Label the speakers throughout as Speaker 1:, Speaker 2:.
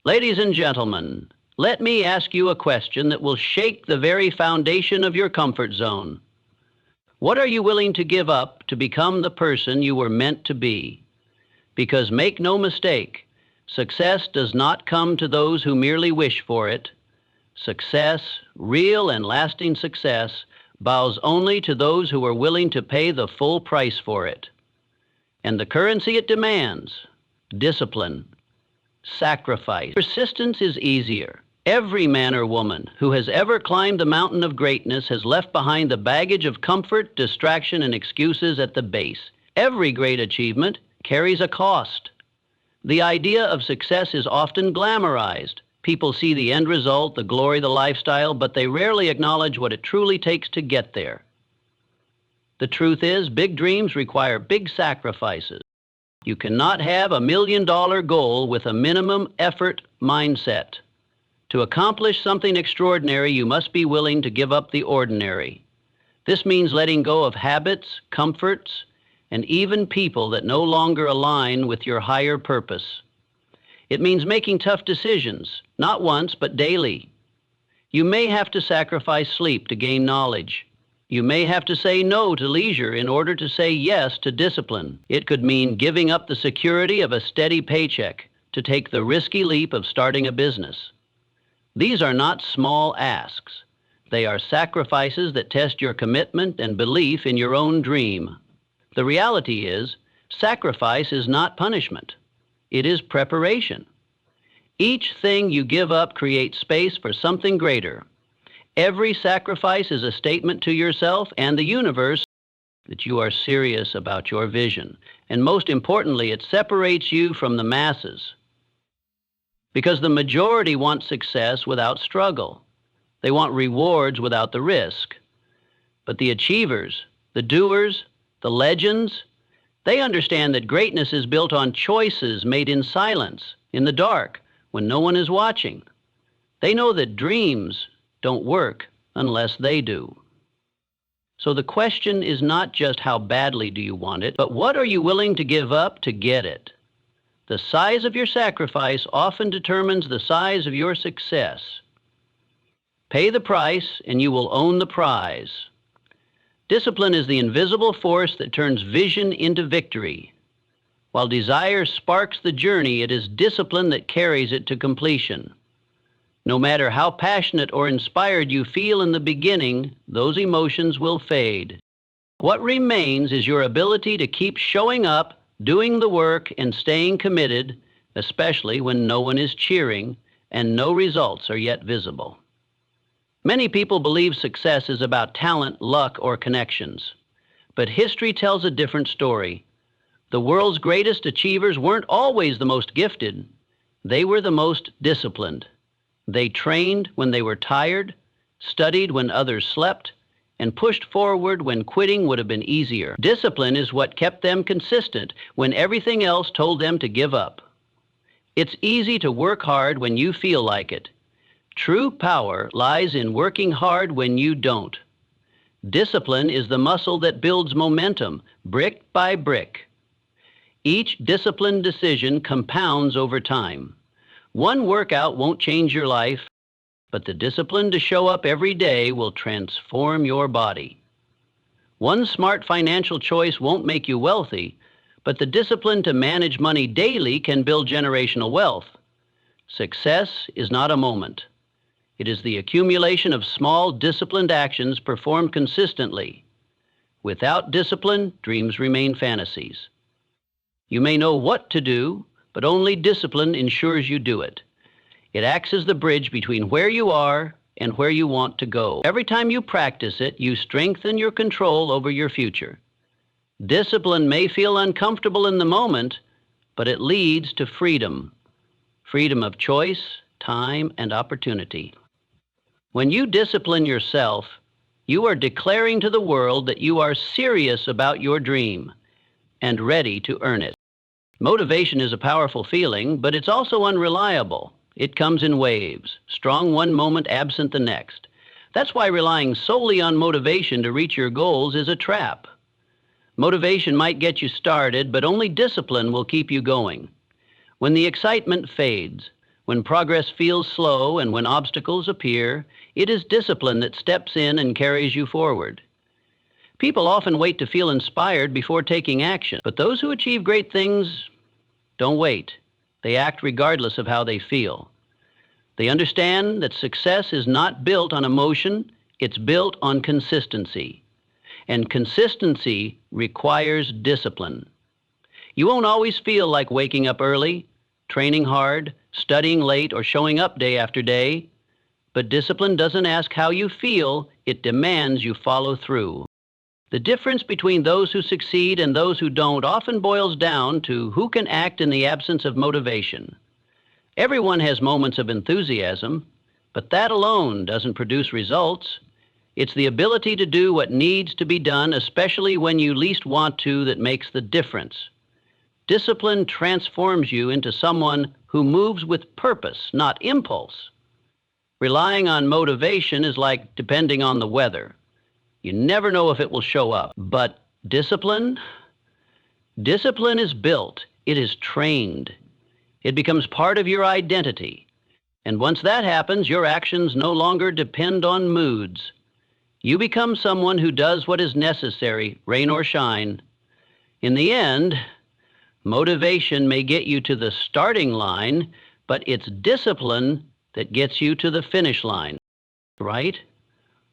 Speaker 1: Ladies and gentlemen, let me ask you a question that will shake the very foundation of your comfort zone. What are you willing to give up to become the person you were meant to be? Because make no mistake, success does not come to those who merely wish for it. Success, real and lasting success, bows only to those who are willing to pay the full price for it. And the currency it demands: discipline, sacrifice. Persistence is easier. Every man or woman who has ever climbed the mountain of greatness has left behind the baggage of comfort, distraction, and excuses at the base. Every great achievement carries a cost. The idea of success is often glamorized. People see the end result, the glory, the lifestyle, but they rarely acknowledge what it truly takes to get there. The truth is, big dreams require big sacrifices. You cannot have $1 million goal with a minimum effort mindset. To accomplish something extraordinary, you must be willing to give up the ordinary. This means letting go of habits, comforts, and even people that no longer align with your higher purpose. It means making tough decisions, not once, but daily. You may have to sacrifice sleep to gain knowledge. You may have to say no to leisure in order to say yes to discipline. It could mean giving up the security of a steady paycheck to take the risky leap of starting a business. These are not small asks. They are sacrifices that test your commitment and belief in your own dream. The reality is, sacrifice is not punishment. It is preparation. Each thing you give up creates space for something greater. Every sacrifice is a statement to yourself and the universe that you are serious about your vision. And most importantly, it separates you from the masses. Because the majority want success without struggle. They want rewards without the risk. But the achievers, the doers, the legends, they understand that greatness is built on choices made in silence, in the dark, when no one is watching. They know that dreams don't work unless they do. So the question is not just how badly do you want it, but what are you willing to give up to get it? The size of your sacrifice often determines the size of your success. Pay the price and you will own the prize. Discipline is the invisible force that turns vision into victory. While desire sparks the journey, it is discipline that carries it to completion. No matter how passionate or inspired you feel in the beginning, those emotions will fade. What remains is your ability to keep showing up, doing the work, and staying committed, especially when no one is cheering and no results are yet visible. Many people believe success is about talent, luck, or connections. But history tells a different story. The world's greatest achievers weren't always the most gifted. They were the most disciplined. They trained when they were tired, studied when others slept, and pushed forward when quitting would have been easier. Discipline is what kept them consistent when everything else told them to give up. It's easy to work hard when you feel like it. True power lies in working hard when you don't. Discipline is the muscle that builds momentum, brick by brick. Each disciplined decision compounds over time. One workout won't change your life, but the discipline to show up every day will transform your body. One smart financial choice won't make you wealthy, but the discipline to manage money daily can build generational wealth. Success is not a moment. It is the accumulation of small, disciplined actions performed consistently. Without discipline, dreams remain fantasies. You may know what to do, but only discipline ensures you do it. It acts as the bridge between where you are and where you want to go. Every time you practice it, you strengthen your control over your future. Discipline may feel uncomfortable in the moment, but it leads to freedom. Freedom of choice, time, and opportunity. When you discipline yourself, you are declaring to the world that you are serious about your dream and ready to earn it. Motivation is a powerful feeling, but it's also unreliable. It comes in waves, strong one moment, absent the next. That's why relying solely on motivation to reach your goals is a trap. Motivation might get you started, but only discipline will keep you going. When the excitement fades, When progress feels slow and when obstacles appear, it is discipline that steps in and carries you forward. People often wait to feel inspired before taking action, but those who achieve great things don't wait. They act regardless of how they feel. They understand that success is not built on emotion, it's built on consistency. And consistency requires discipline. You won't always feel like waking up early, training hard, studying late, or showing up day after day. But discipline doesn't ask how you feel, it demands you follow through. The difference between those who succeed and those who don't often boils down to who can act in the absence of motivation. Everyone has moments of enthusiasm, but that alone doesn't produce results. It's the ability to do what needs to be done, especially when you least want to, that makes the difference. Discipline transforms you into someone who moves with purpose, not impulse. Relying on motivation is like depending on the weather. You never know if it will show up. But discipline is built. It is trained. It becomes part of your identity. And once that happens, your actions no longer depend on moods. You become someone who does what is necessary, rain or shine. In the end, motivation may get you to the starting line, but it's discipline that gets you to the finish line, right?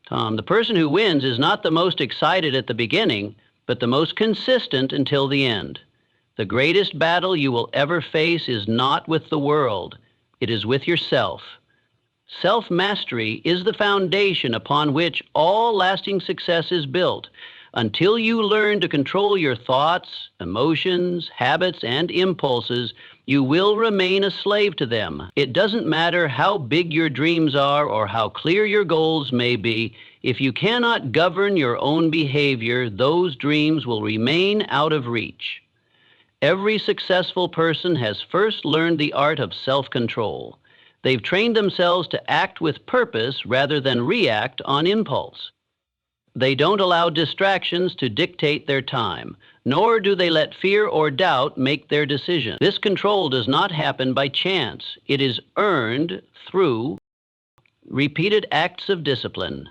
Speaker 1: Tom, the person who wins is not the most excited at the beginning, but the most consistent until the end. The greatest battle you will ever face is not with the world. It is with yourself. Self-mastery is the foundation upon which all lasting success is built. Until you learn to control your thoughts, emotions, habits, and impulses, you will remain a slave to them. It doesn't matter how big your dreams are or how clear your goals may be. If you cannot govern your own behavior, those dreams will remain out of reach. Every successful person has first learned the art of self-control. They've trained themselves to act with purpose rather than react on impulse. They don't allow distractions to dictate their time, nor do they let fear or doubt make their decision. This control does not happen by chance. It is earned through repeated acts of discipline.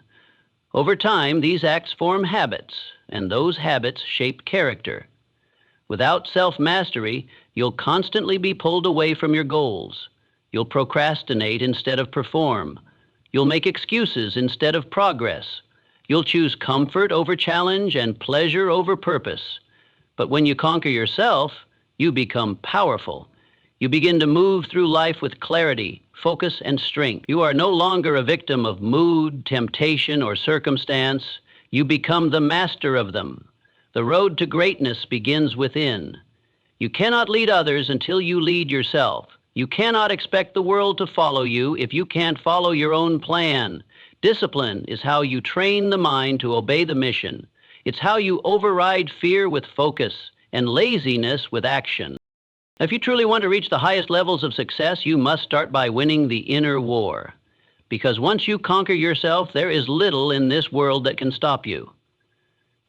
Speaker 1: Over time, these acts form habits, and those habits shape character. Without self-mastery, you'll constantly be pulled away from your goals. You'll procrastinate instead of perform. You'll make excuses instead of progress. You'll choose comfort over challenge and pleasure over purpose. But when you conquer yourself, you become powerful. You begin to move through life with clarity, focus, and strength. You are no longer a victim of mood, temptation, or circumstance. You become the master of them. The road to greatness begins within. You cannot lead others until you lead yourself. You cannot expect the world to follow you if you can't follow your own plan. Discipline is how you train the mind to obey the mission. It's how you override fear with focus and laziness with action. If you truly want to reach the highest levels of success, you must start by winning the inner war. Because once you conquer yourself, there is little in this world that can stop you.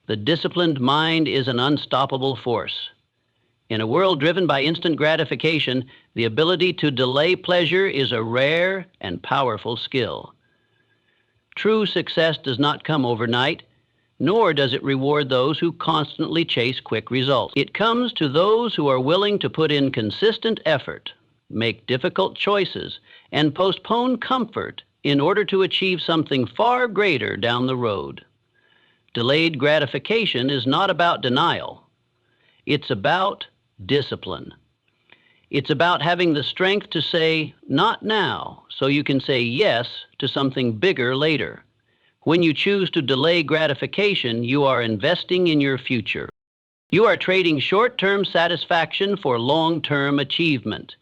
Speaker 1: The disciplined mind is an unstoppable force. In a world driven by instant gratification, the ability to delay pleasure is a rare and powerful skill. True success does not come overnight, nor does it reward those who constantly chase quick results. It comes to those who are willing to put in consistent effort, make difficult choices, and postpone comfort in order to achieve something far greater down the road. Delayed gratification is not about denial. It's about discipline. It's about having the strength to say, not now, so you can say yes to something bigger later. When you choose to delay gratification, you are investing in your future. You are trading short-term satisfaction for long-term achievement.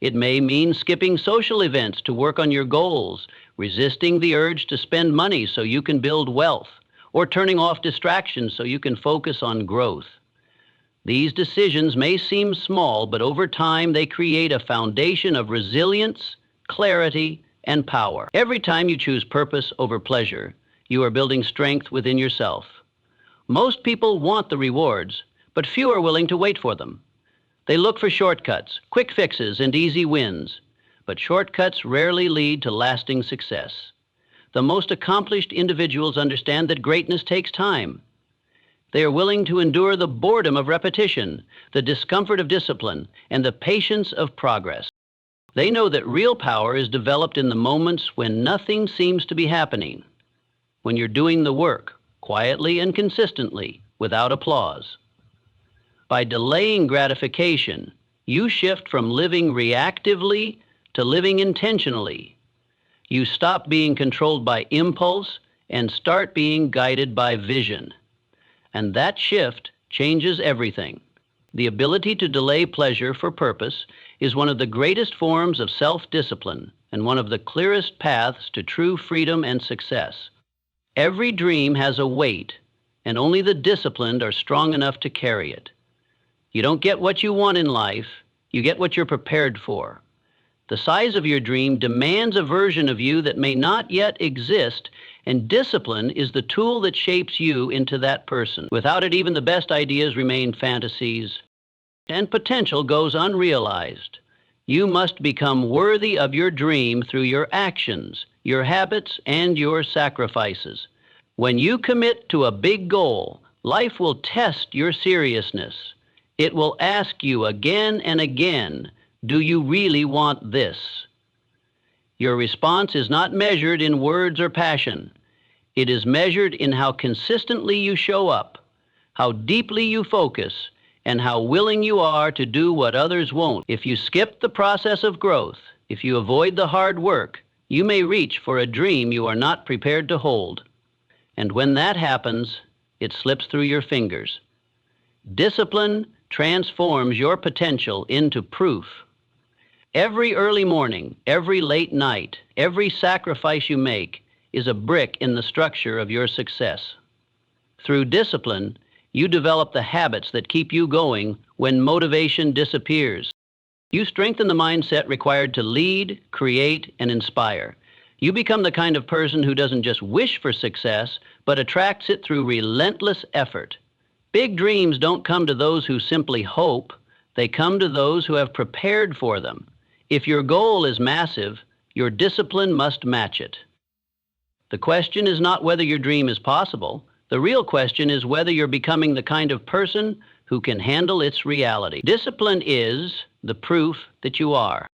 Speaker 1: It may mean skipping social events to work on your goals, resisting the urge to spend money so you can build wealth, or turning off distractions so you can focus on growth. These decisions may seem small, but over time they create a foundation of resilience, clarity, and power. Every time you choose purpose over pleasure, you are building strength within yourself. Most people want the rewards, but few are willing to wait for them. They look for shortcuts, quick fixes, and easy wins. but shortcuts rarely lead to lasting success. The most accomplished individuals understand that greatness takes time. They are willing to endure the boredom of repetition, the discomfort of discipline, and the patience of progress. They know that real power is developed in the moments when nothing seems to be happening, when you're doing the work quietly and consistently, without applause. By delaying gratification, you shift from living reactively to living intentionally. You stop being controlled by impulse and start being guided by vision. And that shift changes everything. The ability to delay pleasure for purpose is one of the greatest forms of self-discipline and one of the clearest paths to true freedom and success. Every dream has a weight, and only the disciplined are strong enough to carry it. You don't get what you want in life, you get what you're prepared for. The size of your dream demands a version of you that may not yet exist, and discipline is the tool that shapes you into that person. Without it, even the best ideas remain fantasies, and potential goes unrealized. You must become worthy of your dream through your actions, your habits, and your sacrifices. When you commit to a big goal, life will test your seriousness. It will ask you again and again, do you really want this? Your response is not measured in words or passion. It is measured in how consistently you show up, how deeply you focus, and how willing you are to do what others won't. If you skip the process of growth, if you avoid the hard work, you may reach for a dream you are not prepared to hold. And when that happens, it slips through your fingers. Discipline transforms your potential into proof. Every early morning, every late night, every sacrifice you make is a brick in the structure of your success. Through discipline, you develop the habits that keep you going when motivation disappears. You strengthen the mindset required to lead, create, and inspire. You become the kind of person who doesn't just wish for success, but attracts it through relentless effort. Big dreams don't come to those who simply hope. They come to those who have prepared for them. If your goal is massive, your discipline must match it. The question is not whether your dream is possible. The real question is whether you're becoming the kind of person who can handle its reality. Discipline is the proof that you are.